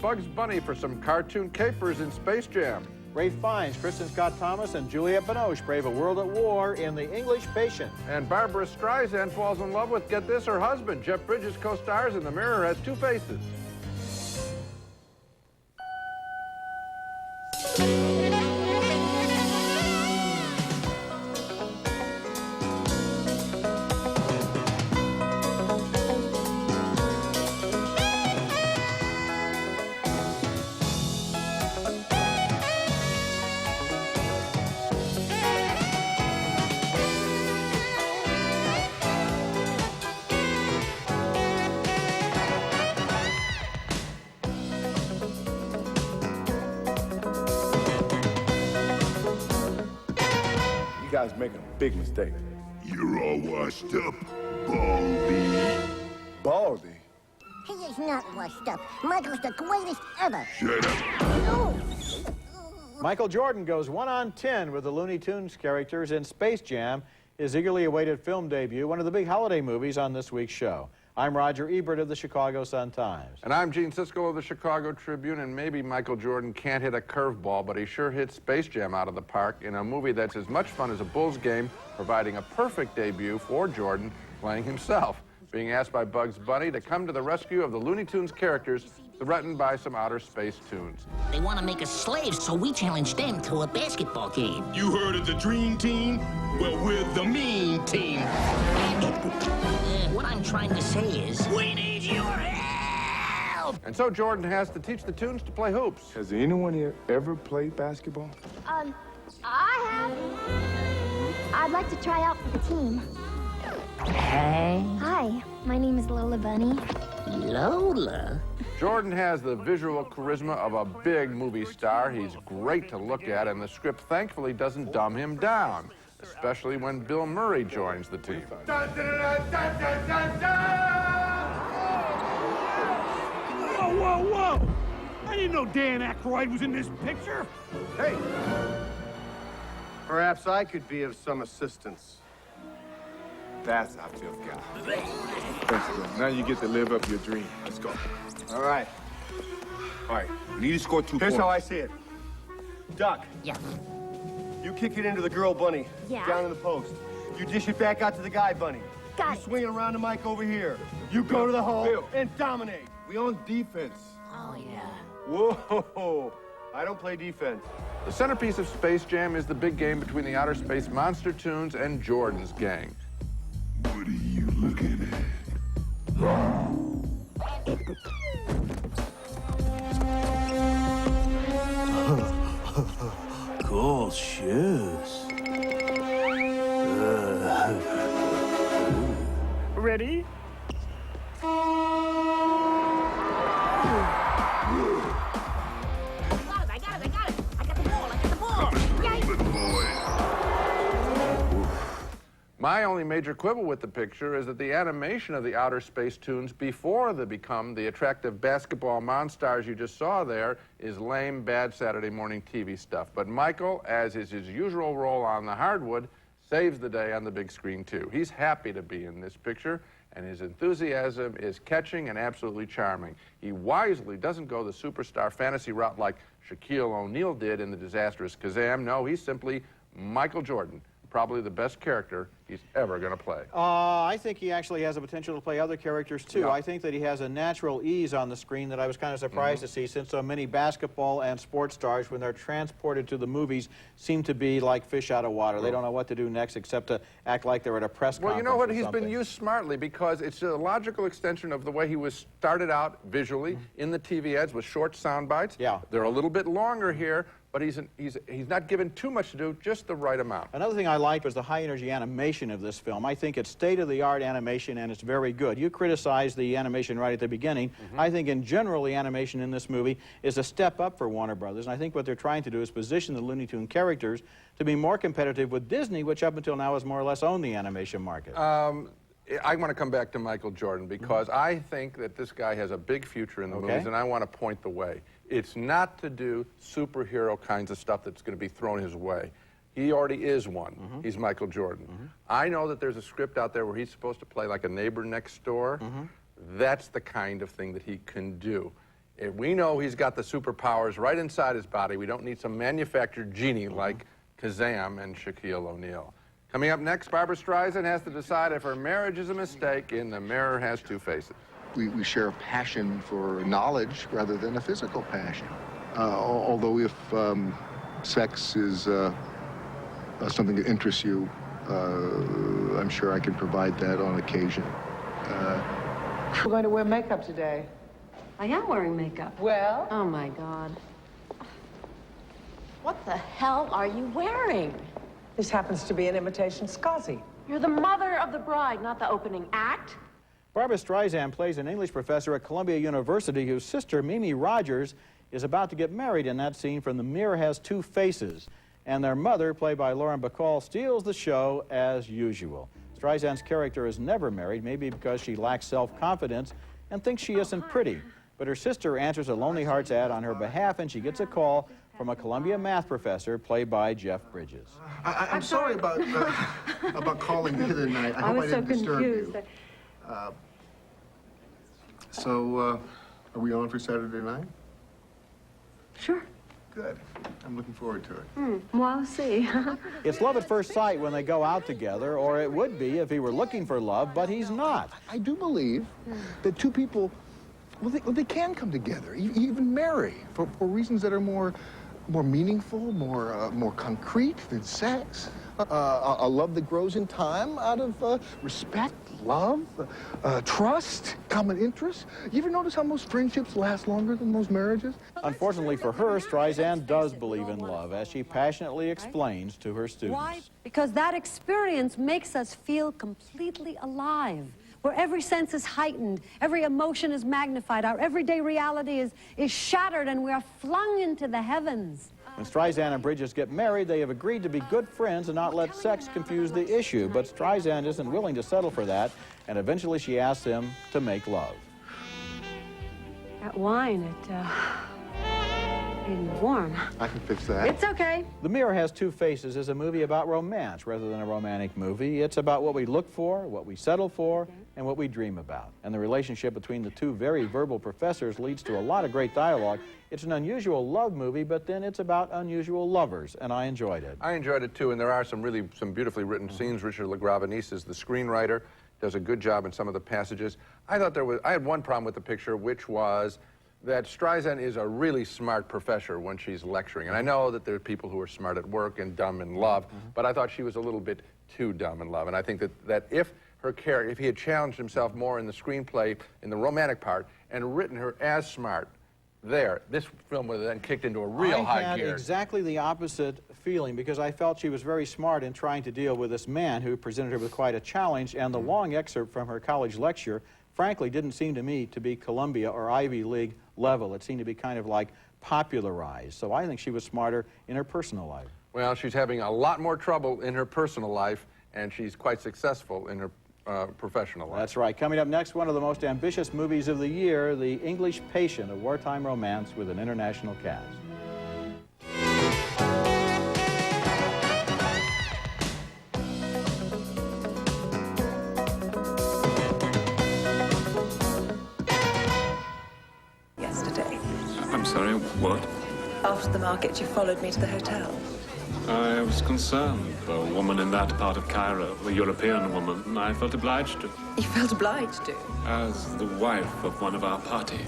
Bugs Bunny for some cartoon capers in Space Jam. Ralph Fiennes, Kristen Scott Thomas, and Juliette Binoche brave a world at war in The English Patient. And Barbara Streisand falls in love with, get this, her husband. Jeff Bridges co-stars in The Mirror Has Two Faces. You guys making a big mistake. You're all washed up, Baldy. Baldy? He is not washed up. Michael's the greatest ever. Shut up. No. Michael Jordan goes 1 on 10 with the Looney Tunes characters in Space Jam, his eagerly awaited film debut, one of the big holiday movies on this week's show. I'm Roger Ebert of the Chicago Sun-Times. And I'm Gene Siskel of the Chicago Tribune, and maybe Michael Jordan can't hit a curveball, but he sure hit Space Jam out of the park in a movie that's as much fun as a Bulls game, providing a perfect debut for Jordan playing himself, being asked by Bugs Bunny to come to the rescue of the Looney Tunes characters threatened by some outer space tunes. They want to make us slaves, so we challenge them to a basketball game. You heard of the Dream Team? Well, we're the Mean Team. What I'm trying to say is, we need your help! And so Jordan has to teach the tunes to play hoops. Has anyone here ever played basketball? I have. I'd like to try out for the team. Hey, Hi, my name is Lola Bunny. Lola? Jordan has the visual charisma of a big movie star. He's great to look at, and the script thankfully doesn't dumb him down, especially when Bill Murray joins the team. Whoa, whoa, whoa! I didn't know Dan Aykroyd was in this picture. Hey, perhaps I could be of some assistance. That's our fifth guy. Thanks, Bill. Now you get to live up your dream. Let's go. All right, All right, we need to score 2 here's points. how I see it. Duck, Yeah. you kick it into the girl bunny. Yeah. Down in the post. You dish it back out to the guy bunny. Got You it. swing it around the mic over here. You go to the hole Bill. and dominate. We on defense. Oh, yeah. Whoa, I don't play defense. The centerpiece of Space Jam is the big game between the outer space monster tunes and Jordan's gang. What are you looking at? Cool shoes. Ready? I got it! I got the ball! Good boy. My only major quibble with the picture is that the animation of the outer space tunes before they become the attractive basketball monsters you just saw there is lame, bad Saturday morning TV stuff. But Michael, as is his usual role on the hardwood, saves the day on the big screen too. He's happy to be in this picture, and his enthusiasm is catching and absolutely charming. He wisely doesn't go the superstar fantasy route like Shaquille O'Neal did in the disastrous Kazam. No, he's simply Michael Jordan, probably the best character he's ever going to play. I think he actually has the potential to play other characters, too. Yeah. I think that he has a natural ease on the screen that I was kind of surprised to see, since so many basketball and sports stars, when they're transported to the movies, seem to be like fish out of water. They don't know what to do next except to act like they're at a press Well, conference. you know what? or He's something. been used smartly because it's a logical extension of the way he was started out visually in the TV ads with short sound bites. Yeah. They're a little bit longer here, but he's not given too much to do, just the right amount. Another thing I like was the high-energy animation of this film. I think it's state-of-the-art animation, and it's very good. You criticized the animation right at the beginning. I think, in general, the animation in this movie is a step up for Warner Brothers, and I think what they're trying to do is position the Looney Tune characters to be more competitive with Disney, which up until now has more or less owned the animation market. I want to come back to Michael Jordan because I think that this guy has a big future in the movies, and I want to point the way. It's not to do superhero kinds of stuff that's going to be thrown his way. He already is one. He's Michael Jordan. I know that there's a script out there where he's supposed to play like a neighbor next door. That's the kind of thing that he can do. We know he's got the superpowers right inside his body. We don't need some manufactured genie like Kazam and Shaquille O'Neal. Coming up next, Barbra Streisand has to decide if her marriage is a mistake in The Mirror Has Two Faces. We share a passion for knowledge rather than a physical passion. Although if sex is something that interests you, I'm sure I can provide that on occasion. We're going to wear makeup today. I am wearing makeup. Well? Oh, my God. What the hell are you wearing? This happens to be an imitation Scozzy. You're the mother of the bride, not the opening act. Barbra Streisand plays an English professor at Columbia University whose sister, Mimi Rogers, is about to get married in that scene from The Mirror Has Two Faces. And their mother, played by Lauren Bacall, steals the show as usual. Streisand's character is never married, maybe because she lacks self-confidence and thinks she isn't pretty. But her sister answers a Lonely Hearts ad on her behalf, and she gets a call from a Columbia math professor, played by Jeff Bridges. I'm sorry about calling you tonight. I hope I didn't disturb you. So, are we on for Saturday night? Sure. Good. I'm looking forward to it. Well, I'll see. It's love at first sight when they go out together, or it would be if he were looking for love, but he's not. I do believe that two people, well, they can come together, even marry, for reasons that are more meaningful, more concrete than sex. A love that grows in time out of respect, love, trust, common interests. You ever notice how most friendships last longer than most marriages? Unfortunately for her, Streisand does believe in love, as she passionately explains to her students. Why? Because that experience makes us feel completely alive, where every sense is heightened, every emotion is magnified, our everyday reality is shattered, and we are flung into the heavens. When Streisand and Bridges get married, they have agreed to be good friends and not let sex confuse the issue. But Streisand isn't willing to settle for that, and eventually she asks him to make love. That wine, it made me warm. I can fix that. It's okay. The Mirror Has Two Faces is a movie about romance rather than a romantic movie. It's about what we look for, what we settle for, and what we dream about. And the relationship between the two very verbal professors leads to a lot of great dialogue. It's an unusual love movie, but then it's about unusual lovers, and I enjoyed it. I enjoyed it too, and there are some beautifully written scenes. Richard LaGravenese is the screenwriter, does a good job in some of the passages. I had one problem with the picture, which was that Streisand is a really smart professor when she's lecturing. And I know that there are people who are smart at work and dumb in love, but I thought she was a little bit too dumb in love. And I think that if he had challenged himself more in the screenplay, in the romantic part, and written her as smart, this film would have then kicked into a real high gear. I had exactly the opposite feeling, because I felt she was very smart in trying to deal with this man who presented her with quite a challenge, and the long excerpt from her college lecture, frankly, didn't seem to me to be Columbia or Ivy League level. It seemed to be kind of like popularized. So I think she was smarter in her personal life. Well, she's having a lot more trouble in her personal life, and she's quite successful in her professional life. That's right. Coming up next, one of the most ambitious movies of the year, The English Patient, a wartime romance with an international cast. Yesterday. I'm sorry, what? After the market, you followed me to the hotel. I was concerned. A woman in that part of Cairo, a European woman, I felt obliged to. You felt obliged to? As the wife of one of our party.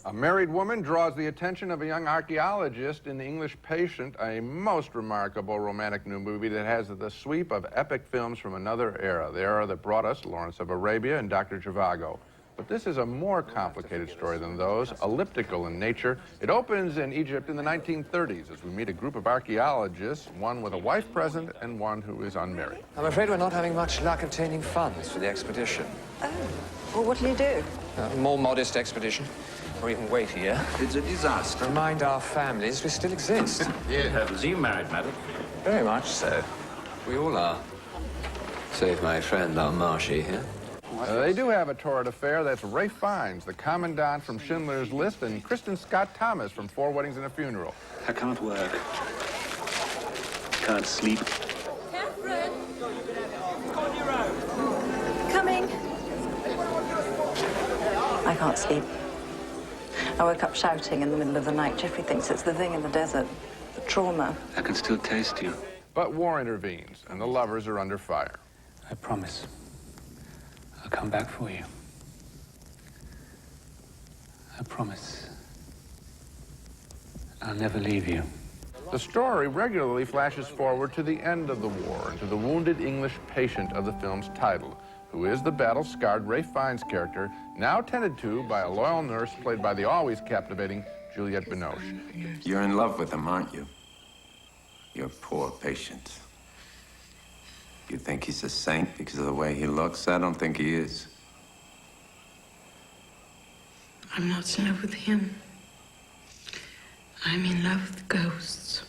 A married woman draws the attention of a young archaeologist in The English Patient, a most remarkable romantic new movie that has the sweep of epic films from another era, the era that brought us Lawrence of Arabia and Dr. Zhivago. But this is a more complicated story than those, elliptical in nature. It opens in Egypt in the 1930s as we meet a group of archaeologists, one with a wife present and one who is unmarried. I'm afraid we're not having much luck obtaining funds for the expedition. Oh, well, what do you do? A more modest expedition, or even weightier. It's a disaster. Remind our families we still exist. Dear heavens, are you married, madam? Very much so. We all are. Save my friend, our Marshy here. They do have a torrid affair. That's Ralph Fiennes, the commandant from Schindler's List, and Kristen Scott Thomas from 4 Weddings and a Funeral. I can't work. Can't sleep. Catherine! Coming. I can't sleep. I woke up shouting in the middle of the night. Jeffrey thinks it's the thing in the desert, the trauma. I can still taste you. But war intervenes, and the lovers are under fire. I promise. I'll come back for you. I promise. I'll never leave you. The story regularly flashes forward to the end of the war and to the wounded English patient of the film's title, who is the battle-scarred Ralph Fiennes character, now tended to by a loyal nurse played by the always captivating Juliette Binoche. You're in love with him, aren't you? Your poor patient. You think he's a saint because of the way he looks? I don't think he is. I'm not in love with him. I'm in love with ghosts.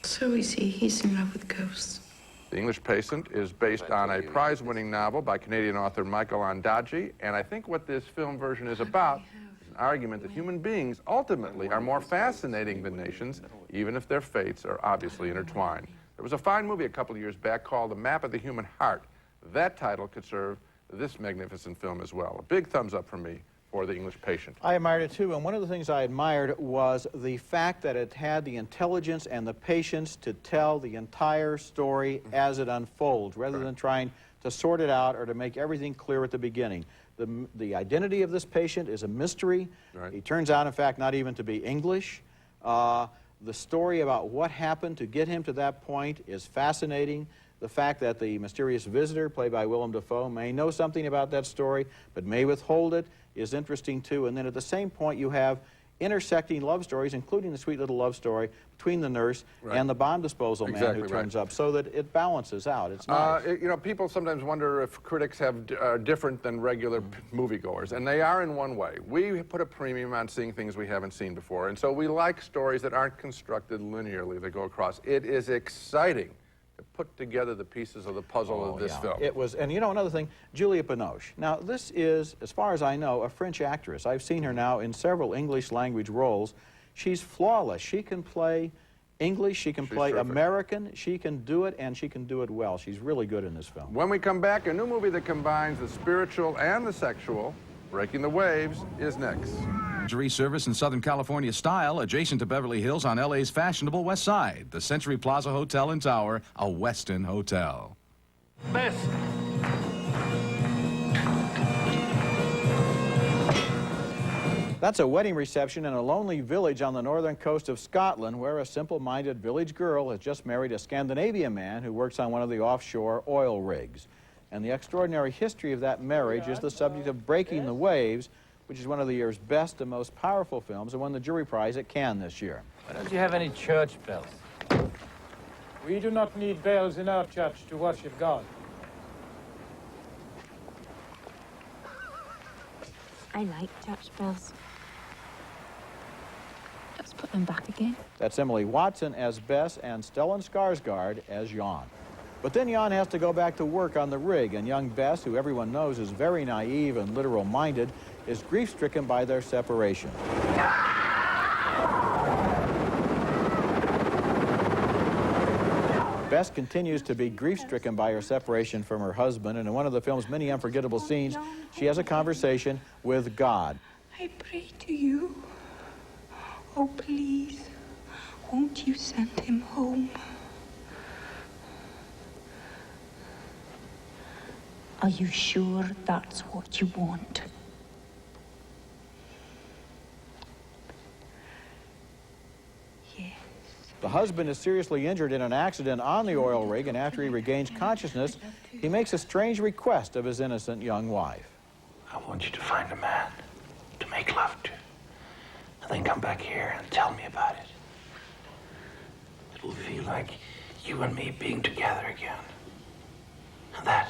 So is he. He's in love with ghosts. The English Patient is based on a prize-winning novel by Canadian author Michael Ondaatje, and I think what this film version is about is an argument that human beings ultimately are more fascinating than nations, even if their fates are obviously intertwined. There was a fine movie a couple of years back called A Map of the Human Heart. That title could serve this magnificent film as well. A big thumbs up from me for The English Patient. I admired it too, and one of the things I admired was the fact that it had the intelligence and the patience to tell the entire story as it unfolds, rather than trying to sort it out or to make everything clear at the beginning. The identity of this patient is a mystery. He turns out, in fact, not even to be English. The story about what happened to get him to that point is fascinating. The fact that the mysterious visitor, played by Willem Dafoe, may know something about that story, but may withhold it, is interesting too. And then at the same point, you have intersecting love stories, including the sweet little love story between the nurse and the bomb disposal man who turns up, so that it balances out. It's nice. You know, people sometimes wonder if critics are different than regular moviegoers, and they are in one way. We put a premium on seeing things we haven't seen before, and so we like stories that aren't constructed linearly, that go across. It is exciting to put together the pieces of the puzzle of this film. It was, and you know, another thing, Juliette Binoche. Now, this is, as far as I know, a French actress. I've seen her now in several English language roles. She's flawless. She can play English, she can play American, she can do it, and she can do it well. She's really good in this film. When we come back, a new movie that combines the spiritual and the sexual, Breaking the Waves, is next. Luxury service in Southern California style, adjacent to Beverly Hills on LA's fashionable West Side. The Century Plaza Hotel and Tower, a Westin hotel. Bess! That's a wedding reception in a lonely village on the northern coast of Scotland, where a simple-minded village girl has just married a Scandinavian man who works on one of the offshore oil rigs. And the extraordinary history of that marriage is the subject of Breaking the Waves, which is one of the year's best and most powerful films, and won the jury prize at Cannes this year. Why don't you have any church bells? We do not need bells in our church to worship God. I like church bells. Let's put them back again. That's Emily Watson as Bess and Stellan Skarsgård as Jan. But then Jan has to go back to work on the rig, and young Bess, who everyone knows is very naive and literal-minded, is grief-stricken by their separation. Bess continues to be grief-stricken by her separation from her husband, and in one of the film's many unforgettable scenes, she has a conversation with God. I pray to you. Oh, please, won't you send him home? Are you sure that's what you want? The husband is seriously injured in an accident on the oil rig, and after he regains consciousness, he makes a strange request of his innocent young wife. I want you to find a man to make love to, and then come back here and tell me about it. It will feel like you and me being together again. And that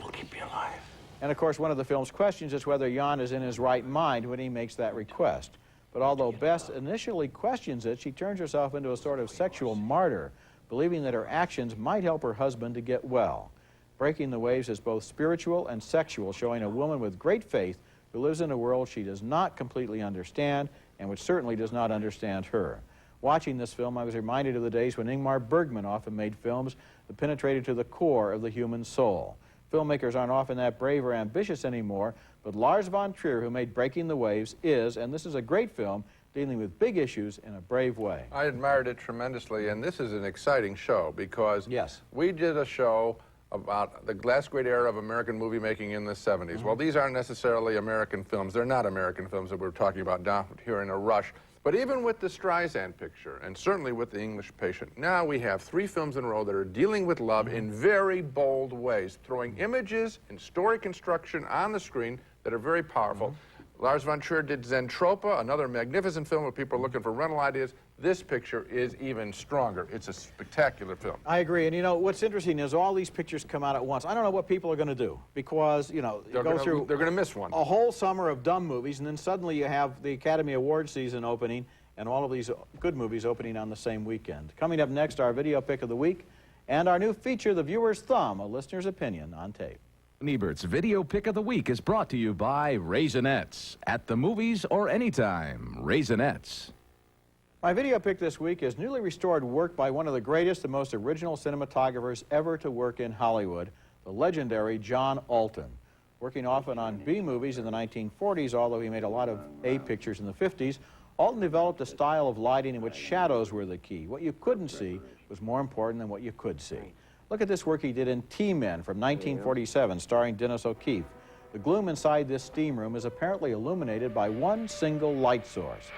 will keep me alive. And of course, one of the film's questions is whether Jan is in his right mind when he makes that request. But although Bess initially questions it, she turns herself into a sort of sexual martyr, believing that her actions might help her husband to get well. Breaking the Waves is both spiritual and sexual, showing a woman with great faith who lives in a world she does not completely understand, and which certainly does not understand her. Watching this film, I was reminded of the days when Ingmar Bergman often made films that penetrated to the core of the human soul. Filmmakers aren't often that brave or ambitious anymore, but Lars von Trier, who made Breaking the Waves, is, and this is a great film dealing with big issues in a brave way. I admired it tremendously, and this is an exciting show because we did a show about the last great era of American movie making in the 70s. Well, these aren't necessarily American films. They're not American films that we're talking about down here in a rush. But even with the Streisand picture, and certainly with The English Patient, now we have 3 films in a row that are dealing with love in very bold ways, throwing images and story construction on the screen that are very powerful. Lars von Trier did Zentropa, another magnificent film where people are looking for rental ideas. This picture is even stronger. It's a spectacular film. I agree. And you know, what's interesting is all these pictures come out at once. I don't know what people are going to do because, you know, they're going to miss one. A whole summer of dumb movies, and then suddenly you have the Academy Award season opening and all of these good movies opening on the same weekend. Coming up next, our video pick of the week and our new feature, The Viewer's Thumb, a listener's opinion on tape. Ebert's Video Pick of the Week is brought to you by Raisinets. At the movies or anytime, Raisinets. My video pick this week is newly restored work by one of the greatest and most original cinematographers ever to work in Hollywood, the legendary John Alton. Working often on B movies in the 1940s, although he made a lot of A pictures in the 50s, Alton developed a style of lighting in which shadows were the key. What you couldn't see was more important than what you could see. Look at this work he did in T-Men from 1947, starring Dennis O'Keefe. The gloom inside this steam room is apparently illuminated by one single light source.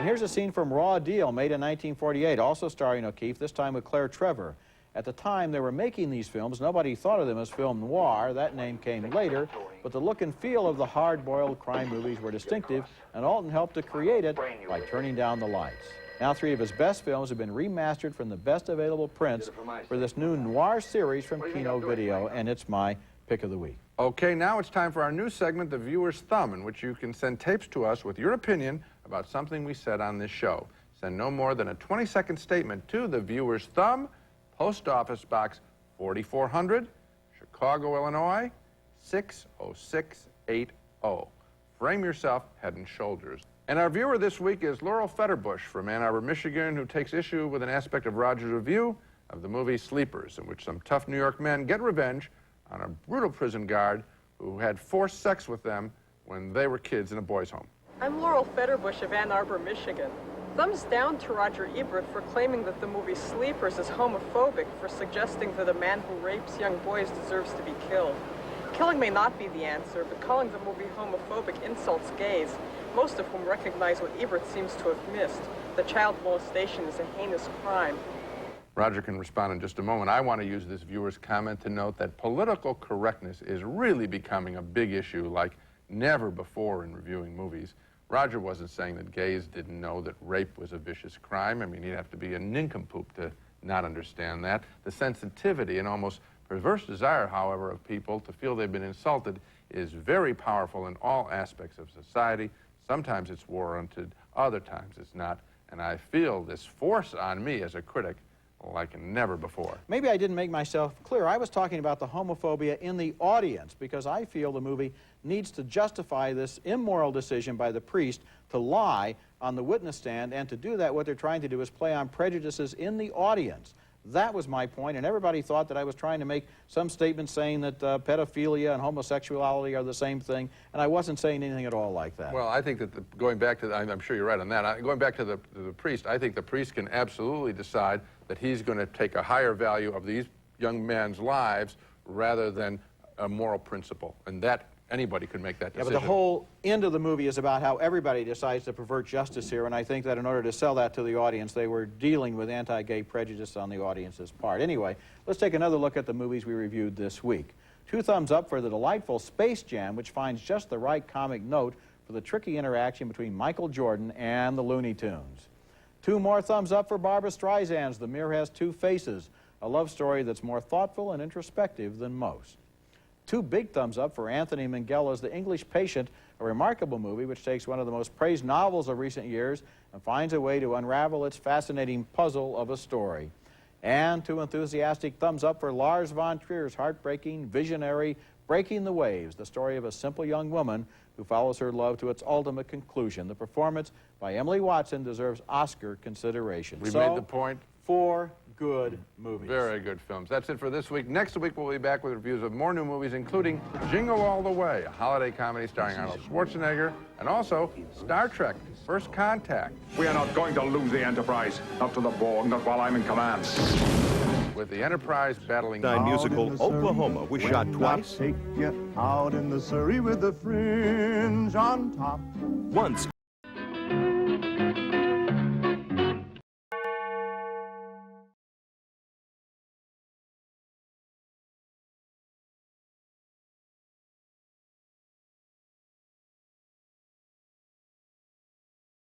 Here's a scene from Raw Deal, made in 1948, also starring O'Keefe, this time with Claire Trevor. At the time they were making these films, nobody thought of them as film noir. That name came later, but the look and feel of the hard-boiled crime movies were distinctive, and Alton helped to create it by turning down the lights. Now 3 of his best films have been remastered from the best available prints for this new noir series from Kino Video, and it's my pick of the week. Okay, now it's time for our new segment, The Viewer's Thumb, in which you can send tapes to us with your opinion about something we said on this show. Send no more than a 20-second statement to The Viewer's Thumb, Post Office Box 4400, Chicago, Illinois, 60680. Frame yourself head and shoulders. And our viewer this week is Laurel Fetterbush from Ann Arbor, Michigan, who takes issue with an aspect of Roger's review of the movie Sleepers, in which some tough New York men get revenge on a brutal prison guard who had forced sex with them when they were kids in a boys' home. I'm Laurel Fetterbush of Ann Arbor, Michigan. Thumbs down to Roger Ebert for claiming that the movie Sleepers is homophobic, for suggesting that a man who rapes young boys deserves to be killed. Killing may not be the answer, but calling the movie homophobic insults gays, most of whom recognize what Ebert seems to have missed, that child molestation is a heinous crime. Roger can respond in just a moment. I want to use this viewer's comment to note that political correctness is really becoming a big issue like never before in reviewing movies. Roger wasn't saying that gays didn't know that rape was a vicious crime. I mean, you'd have to be a nincompoop to not understand that. The sensitivity and almost perverse desire, however, of people to feel they've been insulted is very powerful in all aspects of society. Sometimes it's warranted, other times it's not. And I feel this force on me as a critic like never before. Maybe I didn't make myself clear. I was talking about the homophobia in the audience because I feel the movie needs to justify this immoral decision by the priest to lie on the witness stand, and to do that, what they're trying to do is play on prejudices in the audience. That was my point, and everybody thought that I was trying to make some statement saying that pedophilia and homosexuality are the same thing, and I wasn't saying anything at all like that. Well, I think that going back to, I'm sure you're right on that, going back to the priest, I think the priest can absolutely decide that he's going to take a higher value of these young men's lives rather than a moral principle, and that anybody could make that decision. Yeah, but the whole end of the movie is about how everybody decides to pervert justice here, and I think that in order to sell that to the audience, they were dealing with anti-gay prejudice on the audience's part. Anyway, let's take another look at the movies we reviewed this week. 2 thumbs up for the delightful Space Jam, which finds just the right comic note for the tricky interaction between Michael Jordan and the Looney Tunes. 2 more thumbs up for Barbra Streisand's The Mirror Has Two Faces, a love story that's more thoughtful and introspective than most. 2 big thumbs up for Anthony Minghella's The English Patient, a remarkable movie which takes one of the most praised novels of recent years and finds a way to unravel its fascinating puzzle of a story. And 2 enthusiastic thumbs up for Lars von Trier's heartbreaking, visionary, Breaking the Waves, the story of a simple young woman who follows her love to its ultimate conclusion. The performance by Emily Watson deserves Oscar consideration. We made the point. 4 good movies. Very good films. That's it for this week. Next week, we'll be back with reviews of more new movies, including Jingle All the Way, a holiday comedy starring Arnold Schwarzenegger, and also Star Trek, First Contact. We are not going to lose the Enterprise. Not to the Borg, not while I'm in command. With the Enterprise battling... musical Oklahoma was shot twice. Take you out in the Surrey with the fringe on top. Once